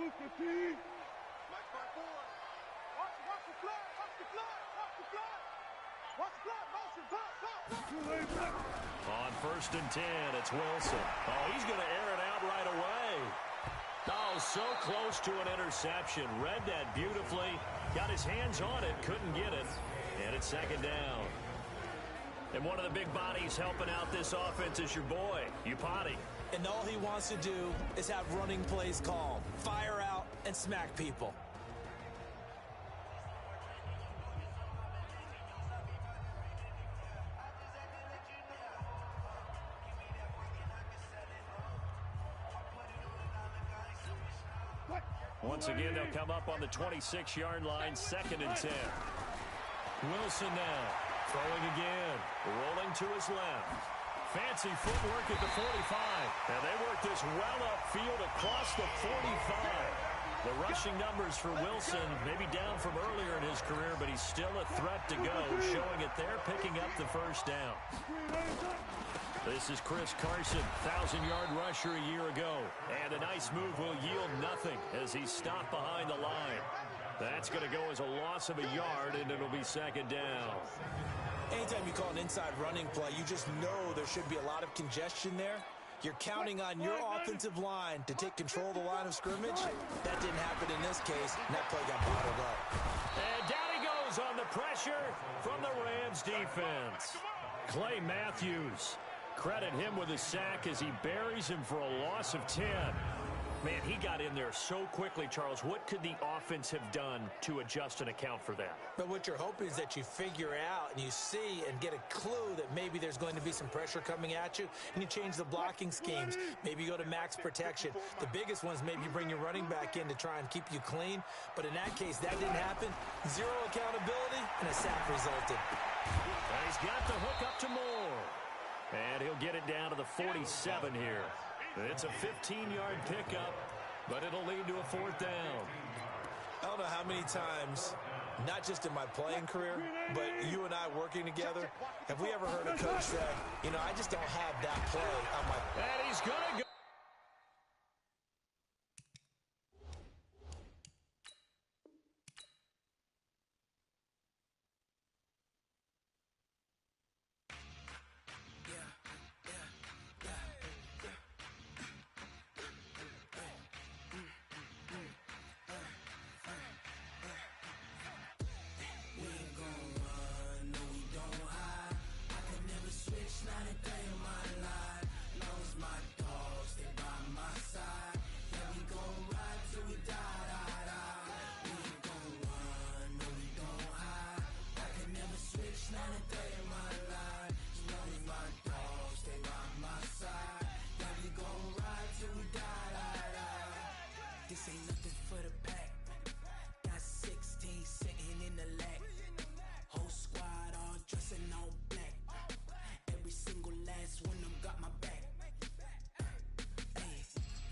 On 1st and 10, it's Wilson. Oh, he's going to air it out right away. Oh, so close to an interception. Read that beautifully. Got his hands on it, couldn't get it. And it's 2nd down. And one of the big bodies helping out this offense is your boy, Upati. And all he wants to do is have running plays called. Fire out and smack people. Once again, they'll come up on the 26-yard line, 2nd and 10. Wilson now, throwing again, rolling to his left. Fancy footwork at the 45. And they work this well upfield across the 45. The rushing numbers for Wilson, maybe down from earlier in his career, but he's still a threat to go, showing it there, picking up the 1st down. This is Chris Carson, 1,000-yard rusher a year ago. And a nice move will yield nothing as he's stopped behind the line. That's going to go as a loss of a yard, and it'll be 2nd down. Anytime you call an inside running play, you just know there should be a lot of congestion there. You're counting on your offensive line to take control of the line of scrimmage. That didn't happen in this case, and that play got bottled up. And down he goes on the pressure from the Rams defense. Clay Matthews. Credit him with a sack as he buries him for a loss of 10. Man, he got in there so quickly, Charles. What could the offense have done to adjust and account for that? But what you're hoping is that you figure out and you see and get a clue that maybe there's going to be some pressure coming at you, and you change the blocking schemes. Maybe you go to max protection. The biggest ones, maybe you bring your running back in to try and keep you clean. But in that case, that didn't happen. Zero accountability, and a sack resulted. And he's got the hook up to Moore. And he'll get it down to the 47 here. It's a 15-yard pickup, but it'll lead to a 4th down. I don't know how many times, not just in my playing career, but you and I working together, have we ever heard a coach say, you know, I just don't have that play on my... And he's going to go. This ain't nothing for the pack. Got 16 sitting in the lap. Whole squad all dressing all black. Every single last one of them got my back. Hey,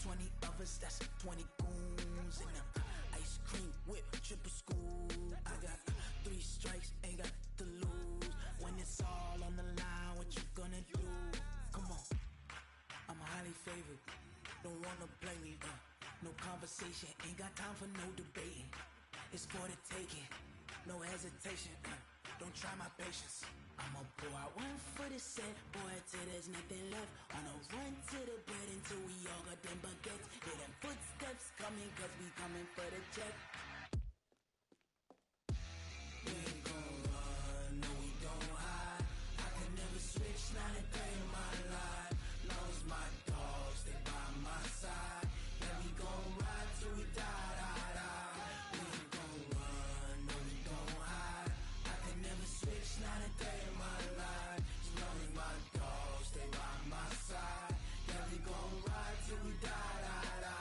20 of us, that's 20 goons in them. Ice cream whip, triple scoop. I got 3 strikes, ain't got to lose. When it's all on the line, what you gonna do? Come on, I'm highly favored. Don't wanna play me, no conversation, ain't got time for no debating. It's for the taking, no hesitation. Don't try my patience. I'ma pour out one for the set, boy, till there's nothing left. On a run to the bed until we all got them baguettes. Hear them footsteps coming, cause we coming for the check. We ain't gon' run, no we don't hide. I can never switch, not a day in my life. Long as my dogs stay by my side. Yeah, we gon' ride till we die, die, die. We ain't gon' run, no we don't hide. I can never switch, not a day in my life. As long as my dogs stay by my side. Yeah, we gon' ride till we die, die, die.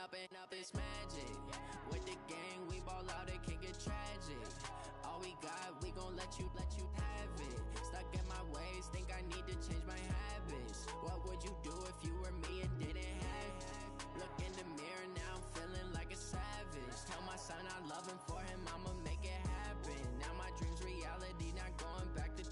Up and up, it's magic. With the gang, we ball out, it can get tragic. Always we got, we gon' let you have it. Stuck in my ways, think I need to change my habits. What would you do if you were me and didn't have it? Look in the mirror now, I'm feeling like a savage. Tell my son I love him, for him I'ma make it happen. Now my dreams reality, not going back to.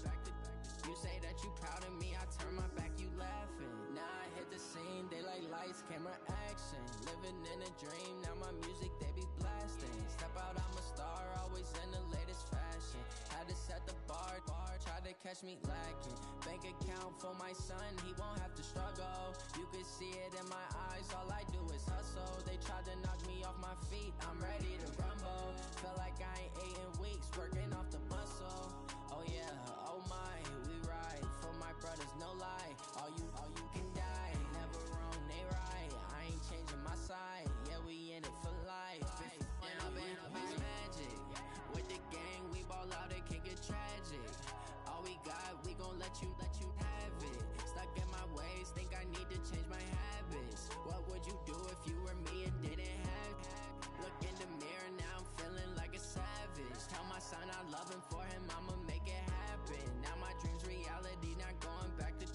You say that you proud of me, I turn my back, you laughing. Now I hit the scene, they like lights, camera, action. Living in a dream, now my music they be blasting. Step out, I'm a star, always in the latest fashion. Had to set the bar, try to catch me lacking. Bank account for my son, he won't have to struggle. You can see it in my eyes, all I do is hustle. They tried to knock me off my feet, I'm ready to rumble. Feel like I ain't ate in weeks, working off the muscle. Oh yeah, oh my, we ride for my brothers, no lie. All you can die, never wrong, they right. I ain't changing my side, yeah, we in it for life. And I've been magic with the gang, we ball out, it can get tragic. All we got, we gon' let you have it. Stuck in my ways, think I need to change my habits. What would you do if you were me and didn't have it? Look in the mirror, now I'm feeling like a savage. Tell my son I love him, for him I'ma make it happen. Now my dreams reality, not going back to.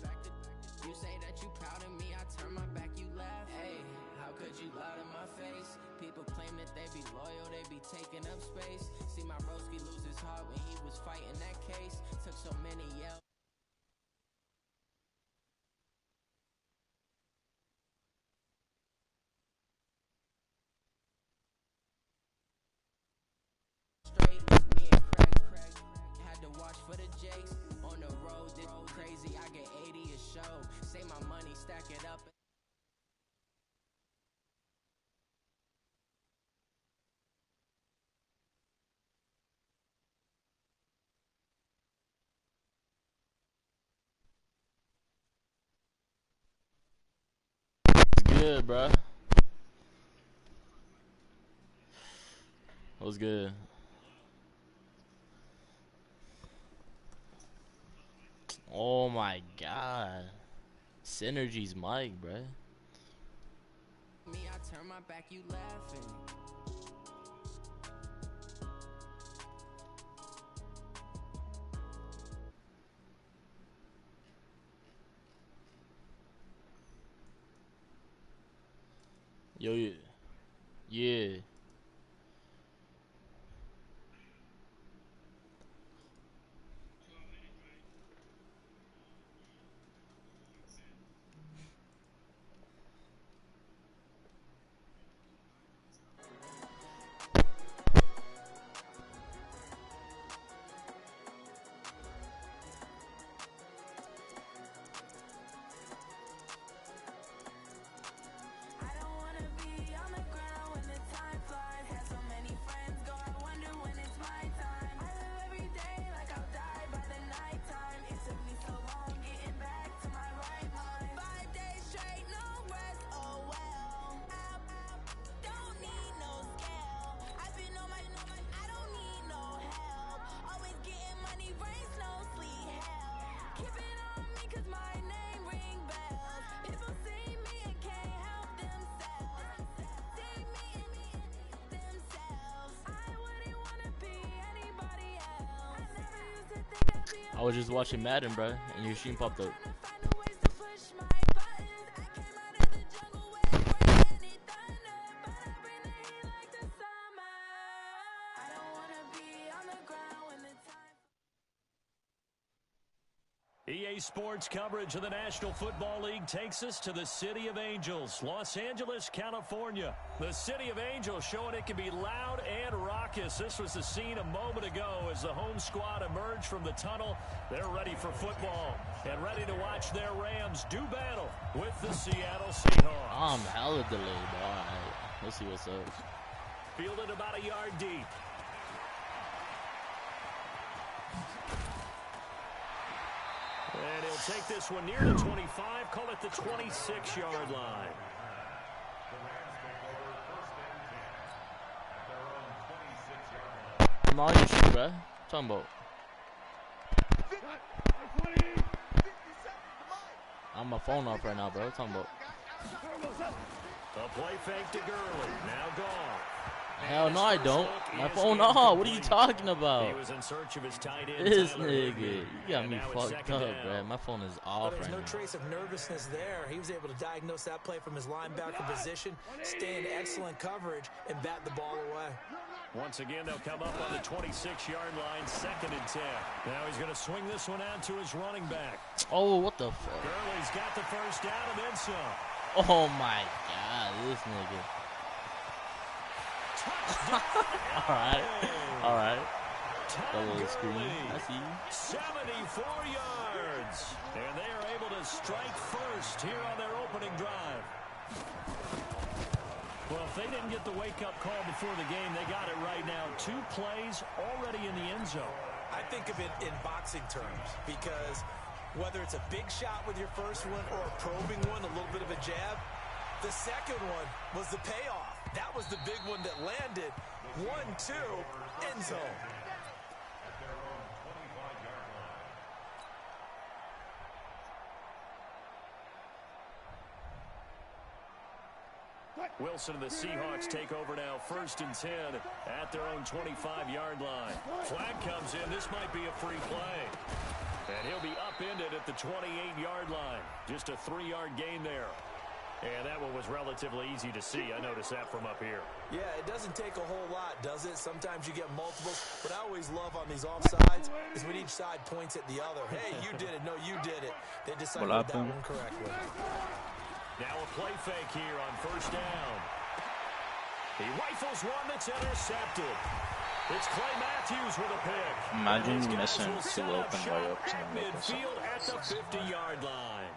You say that you proud of me, I turn my back, you laugh. Hey, how could you lie to my face? People claim that they be loyal, they be taking up space. See my broski lose his heart when he was fighting that case. Took so many yells. Straight, me and Craig had to watch for the Jakes. On the road, this crazy, I get 80 a show. Say my money, stack it up. Good, bro. What's good? Oh my god. Synergy's mic, bro. Me, I turn my back, you laughing. Yo, yeah. I was just watching Madden, bro, and your stream popped up. EA Sports coverage of the National Football League takes us to the City of Angels, Los Angeles, California. The City of Angels showing it can be loud and raucous. This was the scene a moment ago as the home squad emerged from the tunnel. They're ready for football and ready to watch their Rams do battle with the Seattle Seahawks. I'm hella delayed, bro. Alright, let's see what's up. Fielded about a yard deep. And he'll take this one near the 25, call it the 26-yard line. I'm on your shoe, bro. What you talking about? I'm my phone off right now, bro. What you talking about? A play fake to Gurley. Now gone. Hell no, I don't. My phone off. What are you talking about? He was in search of his tight end. This nigga, you got me fucked up, bro. My phone is off There's right no now. trace of nervousness there. He was able to diagnose that play from his linebacker position, stay in excellent coverage, and bat the ball away. Once again, they'll come up on the 26-yard line, 2nd and 10. Now he's going to swing this one out to his running back. Oh, what the fuck? Gurley's got the first down and then some. Oh my god, this nigga. All right. The little screen. I see you. 74 yards. And they are able to strike first here on their opening drive. Well, if they didn't get the wake-up call before the game, they got it right now. 2 plays already in the end zone. I think of it in boxing terms because whether it's a big shot with your first one or a probing one, a little bit of a jab, the second one was the payoff. That was the big one that landed. 1-2, end zone. Wilson and the Seahawks take over now, 1st and 10 at their own 25-yard line. Flag comes in. This might be a free play. And he'll be upended at the 28-yard line. Just a 3-yard gain there. And that one was relatively easy to see. I noticed that from up here. Yeah, it doesn't take a whole lot, does it? Sometimes you get multiples. What I always love on these offsides is when each side points at the other. Hey, you did it. No, you did it. They decided that one correctly. Now a play fake here on 1st down. He rifles one that's intercepted. It's Clay Matthews with a pick. Imagine missing 2 open layups and making midfield at the 50-yard line.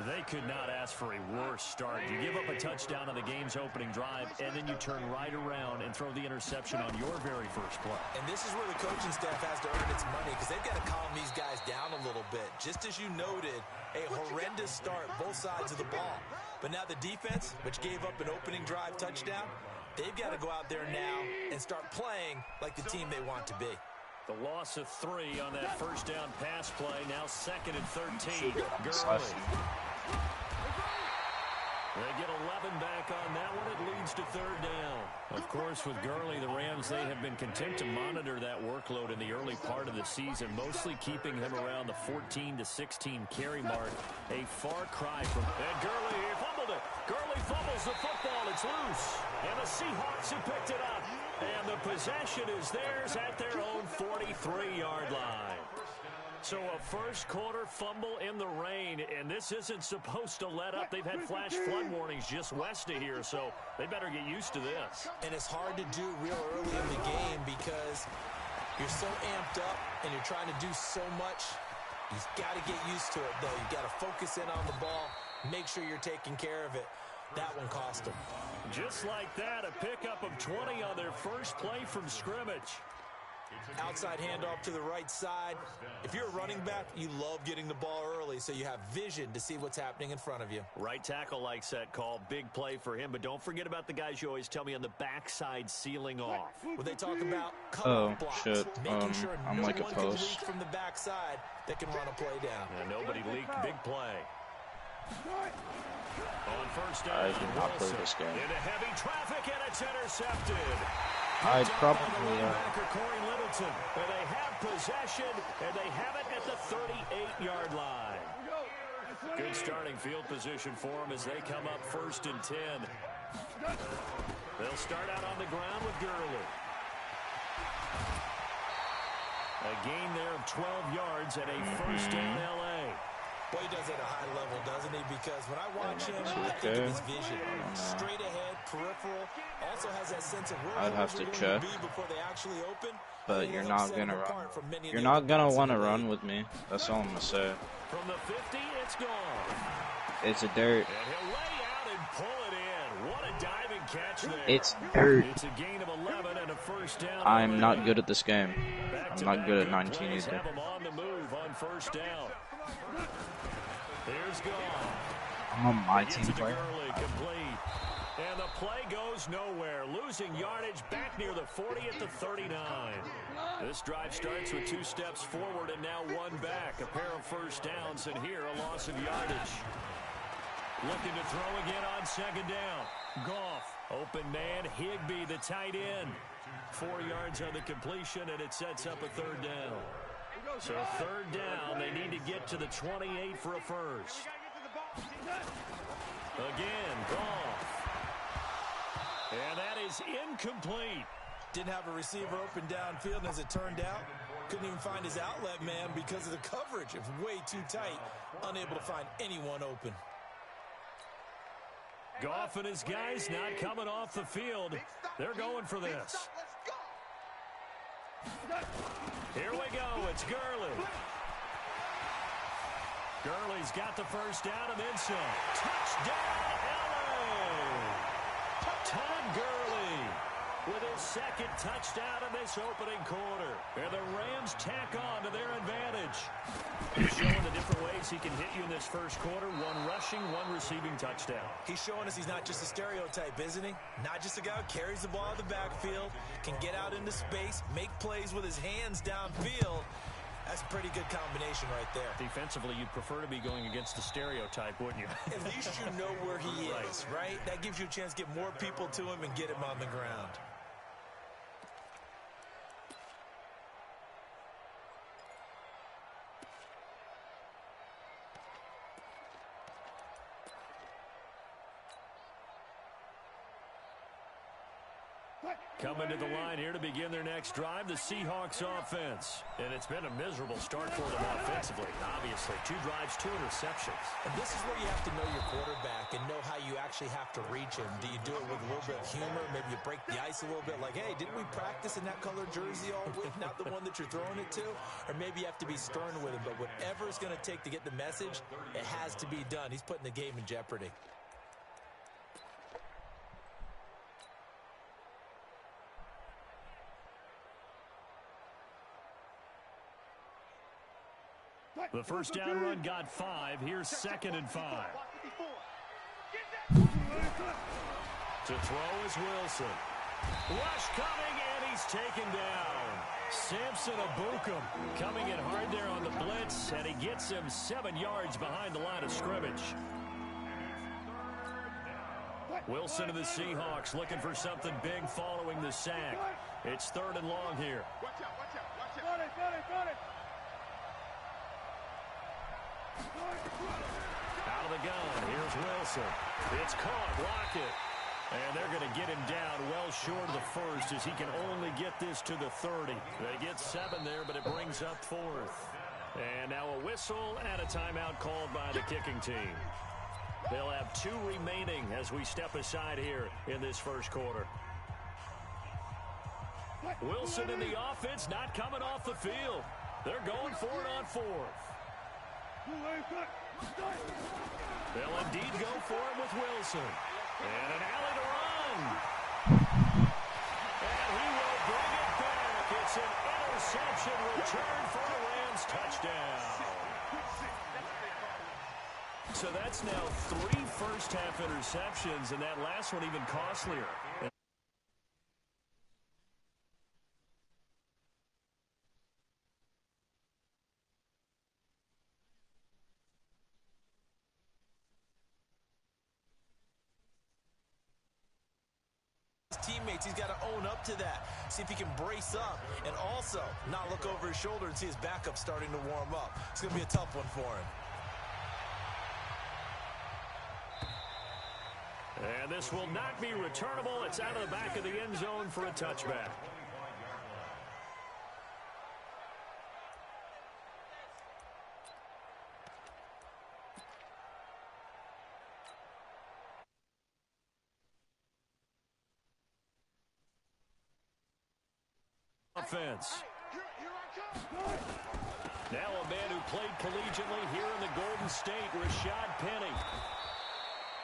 They could not ask for a worse start. You give up a touchdown on the game's opening drive, and then you turn right around and throw the interception on your very first play. And this is where the coaching staff has to earn its money because they've got to calm these guys down a little bit. Just as you noted, a horrendous start, both sides of the ball. But now the defense, which gave up an opening drive touchdown, they've got to go out there now and start playing like the team they want to be. The loss of 3 on that 1st down pass play. Now 2nd and 13. Gurley. They get 11 back on that one. It leads to 3rd down. Of course, with Gurley, the Rams, they have been content to monitor that workload in the early part of the season, mostly keeping him around the 14 to 16 carry mark. A far cry from... And Gurley, he fumbled it. Gurley fumbles the football. It's loose. And the Seahawks have picked it up. And the possession is theirs at their own 43-yard line. So a first-quarter fumble in the rain, and this isn't supposed to let up. They've had flash flood warnings just west of here, so they better get used to this. And it's hard to do real early in the game because you're so amped up and you're trying to do so much. You've got to get used to it, though. You've got to focus in on the ball, make sure you're taking care of it. That one cost them. Just like that, a pickup of 20 on their first play from scrimmage. Outside handoff to the right side. If you're a running back, you love getting the ball early so you have vision to see what's happening in front of you. Right tackle likes that call. Big play for him, but don't forget about the guys you always tell me on the backside sealing off. Well, they talk about cutoff blocks, shit. making sure I'm no like a one can post. leak from the backside that can run a play down. Yeah, nobody leaked. Big play. On 1st down, I did not play this game. Into heavy traffic, and it's intercepted. I'd probably Linebacker Corey Littleton. And they have possession, and they have it at the 38-yard line. Good starting field position for them as they come up 1st and 10. They'll start out on the ground with Gurley. A gain there of 12 yards at a 1st down L.A. Boy, he does it at a high level, doesn't he? Because when I watch him, I think of his vision. Straight ahead, peripheral. Also has that sense of where I'd have to check. be before they actually open. But you're not gonna run. You're not gonna want to run with me. That's all I'm gonna say. From the 50, it's gone. It's a dirt. And he'll lay out and pull it in. What a diving catch there. It's dirt. It's a gain of 11 and a 1st down. I'm not good at this game. I'm not good at 19 either. Have him on the move on 1st down. Here's gone. I'm on my team player. Complete. And the play goes nowhere. Losing yardage back near the 40 at the 39. This drive starts with 2 steps forward and now 1 back. A pair of 1st downs, and here a loss of yardage. Looking to throw again on 2nd down. Goff open man. Higbee, the tight end. 4 yards on the completion, and it sets up a third down. So third down, they need to get to the 28 for a first. Again, Goff. And that is incomplete. Didn't have a receiver open downfield, and as it turned out, couldn't even find his outlet man because of the coverage. It was way too tight, unable to find anyone open. Goff and his guys not coming off the field. They're going for this. Here we go. It's Gurley. Gurley's got the first down and then some. Touchdown, LA! Todd Gurley with his second touchdown in this opening quarter. And the Rams tack on to their advantage. He's showing the different ways he can hit you in this first quarter. 1 rushing, 1 receiving touchdown. He's showing us he's not just a stereotype, isn't he? Not just a guy who carries the ball out of the backfield, can get out into space, make plays with his hands downfield. That's a pretty good combination right there. Defensively, you'd prefer to be going against the stereotype, wouldn't you? At least you know where he is, right? That gives you a chance to get more people to him and get him on the ground. Coming to the line here to begin their next drive, the Seahawks offense. And it's been a miserable start for them offensively, obviously. 2 drives, 2 interceptions. And this is where you have to know your quarterback and know how you actually have to reach him. Do you do it with a little bit of humor? Maybe you break the ice a little bit like, hey, didn't we practice in that colored jersey all week, not the one that you're throwing it to? Or maybe you have to be stern with him. But whatever it's going to take to get the message, it has to be done. He's putting the game in jeopardy. The first down run got 5. Here's 2nd and 5. To throw is Wilson. Rush coming, and he's taken down. Samson Abukum coming in hard there on the blitz, and he gets him 7 yards behind the line of scrimmage. Wilson of the Seahawks looking for something big following the sack. It's 3rd and long here. Watch out, watch out, watch out. Got it. Out of the gun, here's Wilson. It's caught, Lockett. And they're going to get him down well short of the first as he can only get this to the 30. They get 7 there, but it brings up 4th. And now a whistle and a timeout called by the kicking team. They'll have 2 remaining as we step aside here in this first quarter. Wilson in the offense not coming off the field. They're going for it on 4th. They'll indeed go for it with Wilson. And an alley to run. And he will bring it back. It's an interception return for a Rams touchdown. So that's now 3 first-half interceptions, and that last one even costlier. Teammates, he's got to own up to that. See if he can brace up and also not look over his shoulder and see his backup starting to warm up. It's going to be a tough one for him. And this will not be returnable. It's out of the back of the end zone for a touchback. Offense. Now a man who played collegiately here in the Golden State, Rashad Penny.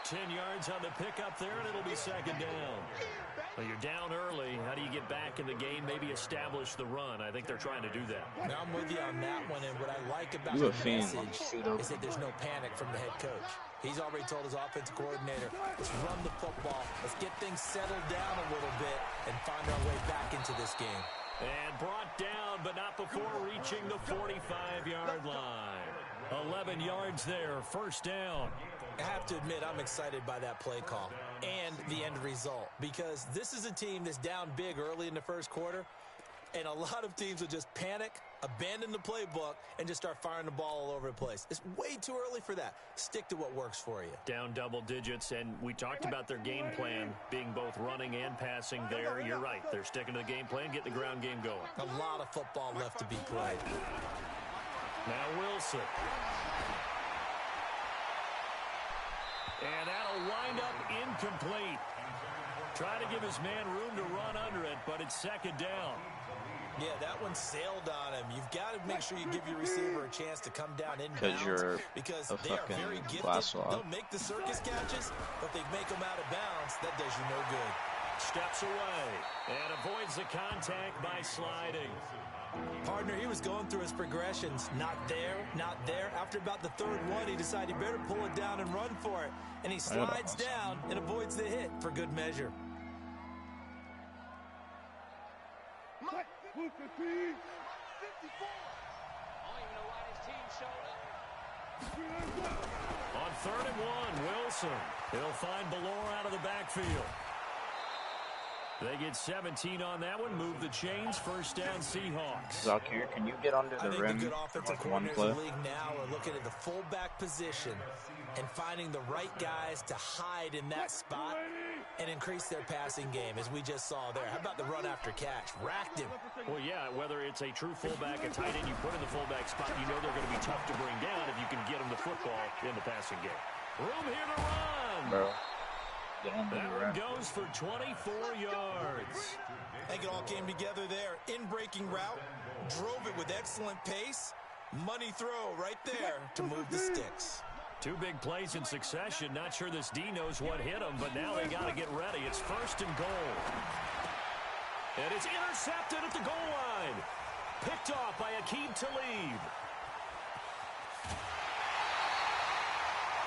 10 yards on the pickup there, and it'll be 2nd down. Well, you're down early. How do you get back in the game, maybe establish the run? I think they're trying to do that. Now I'm with you on that one, and what I like about the message is that there's no panic from the head coach. He's already told his offensive coordinator, let's run the football, let's get things settled down a little bit, and find our way back into this game. And brought down, but not before reaching the 45-yard line. 11 yards there, first down. I have to admit, I'm excited by that play call and the end result, because this is a team that's down big early in the first quarter, and a lot of teams will just panic, abandon the playbook, and just start firing the ball all over the place. It's way too early for that. Stick to what works for you. Down double digits, and we talked about their game plan being both running and passing there. You're right. They're sticking to the game plan, getting the ground game going. A lot of football left to be played. Now Wilson. And that'll wind up incomplete. Try to give his man room to run under it, but it's second down. Yeah, that one sailed on him. You've got to make sure you give your receiver a chance to come down inbounds, because they are very gifted. They'll make the circus catches, but they make them out of bounds. That does you no good. Steps away and avoids the contact by sliding. Partner, he was going through his progressions. Not there, not there. After about the third one, he decided he better pull it down and run for it. And he slides down and avoids the hit for good measure. Move the team. 54. On 3rd and 1, Wilson. He'll find Ballore out of the backfield. They get 17 on that one. Move the chains. First down, Seahawks. Zakir, can you get under the rim? I think the good offensive coordinators in the league now are looking at the fullback position and finding the right guys to hide in that spot and increase their passing game, as we just saw there. How about the run after catch? Racked him. Well, yeah, whether it's a true fullback, a tight end you put in the fullback spot, you know they're going to be tough to bring down if you can get them the football in the passing game. Room here to run. Bro. That one goes for 24 yards. I think it all came together there. In-breaking route, drove it with excellent pace. Money throw right there to move the sticks. Two big plays in succession. Not sure this D knows what hit him, but now they got to get ready. It's 1st and goal. And it's intercepted at the goal line. Picked off by Aqib Talib.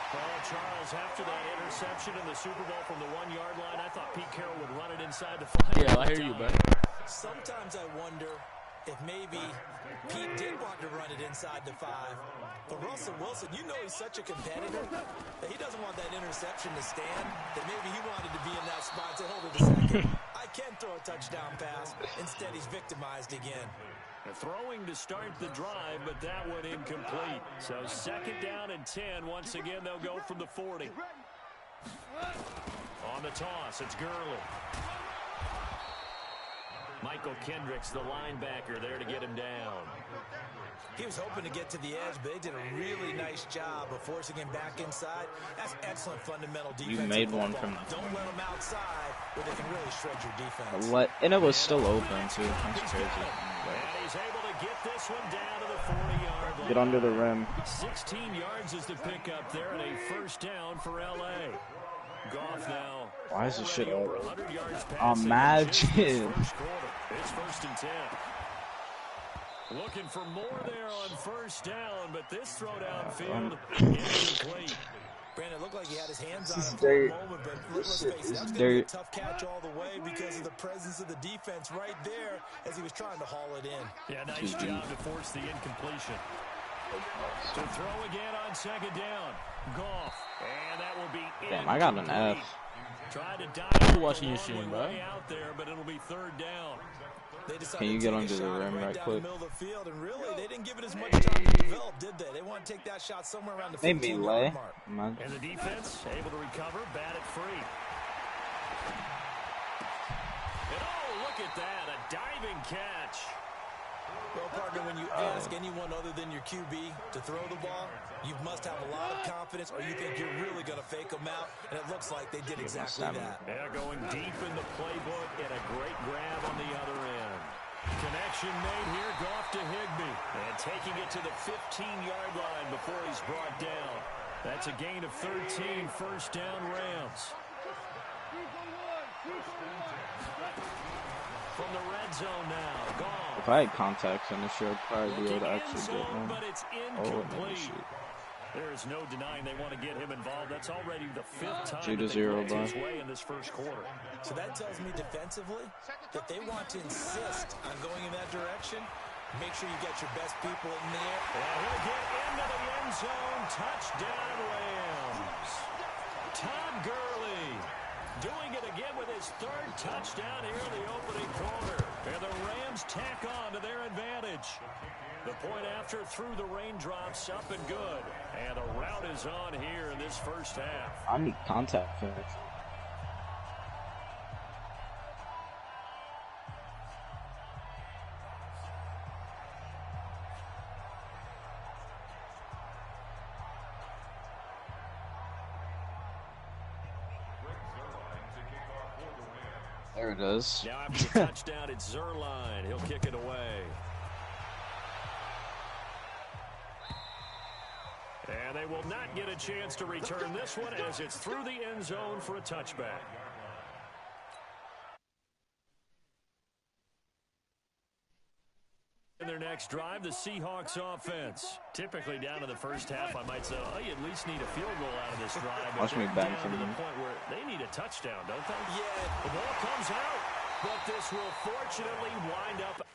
Oh, Charles, after that interception in the Super Bowl from the 1-yard line, I thought Pete Carroll would run it inside the 5. Yeah, I hear you, bud. Sometimes I wonder if maybe Pete did want to run it inside the 5. But Russell Wilson, you know he's such a competitor that he doesn't want that interception to stand, that maybe he wanted to be in that spot and say, hold it a second, I can throw a touchdown pass. Instead, he's victimized again. Throwing to start the drive, but that one incomplete. So 2nd down and 10. Once again, they'll go from the 40. On the toss, it's Gurley. Michael Kendricks, the linebacker, there to get him down. He was hoping to get to the edge, but they did a really nice job of forcing him back inside. That's excellent fundamental defense. You made one from the... Don't let them outside where they can really shred your defense. And it was still open, too. That's crazy. And he's able to get this one down to the 40-yard line. Get under the rim. 16 yards is the pickup there, and a 1st down for L.A. Goff now. Why is this shit over? 100 yards passing. Imagine. It's 1st and 10. Looking for more there on 1st down, but this throw downfield incomplete. Brandon, it looked like he had his hands on him for a moment, but let's face it, that was going to be a tough catch all the way because of the presence of the defense right there as he was trying to haul it in. Yeah, nice job to force the incompletion. To throw again on 2nd down. Goff. And that will be Damn, I got an F. Tried to dive watching your stream, bro. out there, but it'll be 3rd down. Can you get under the rim right quick? The middle of the field, and really, they didn't give it as much time to develop, did they? They want to take that shot somewhere around the 15-yard mark. And the defense able to recover, bat it free. And oh, look at that, a diving catch. Well, partner, when you ask anyone other than your QB to throw the ball, you must have a lot of confidence, or you think you're really going to fake them out, and it looks like they did exactly that. Yeah, going deep in the playbook, and a great grab on the other end. Connection made here, Goff to Higbee, and taking it to the 15-yard line before he's brought down. That's a gain of 13, 1st down Rams. From the red zone now, Goff. If I had contacts in the show, I'd probably be able to actually get one. But it's incomplete. There is no denying they want to get him involved. That's already the 5th time 2-0, his way in this 1st quarter. So that tells me defensively that they want to insist on going in that direction. Make sure you get your best people in there. And he'll get into the end zone. Touchdown, Rams. Todd Gurley doing it again with his third touchdown here in the opening quarter. And the Rams tack on to their advantage. The point after through the raindrops, up and good. And a rout is on here in this first half. I need contact fix. There it is. Now after the touchdown, it's Zerline. He'll kick it away. And they will not get a chance to return this one as it's through the end zone for a touchback. In their next drive, the Seahawks offense. Typically down to the first half, I might say, oh, you at least need a field goal out of this drive. Watch me bang down from to the him. point where they need a touchdown, don't they? Yeah. The ball comes out, but this will fortunately wind up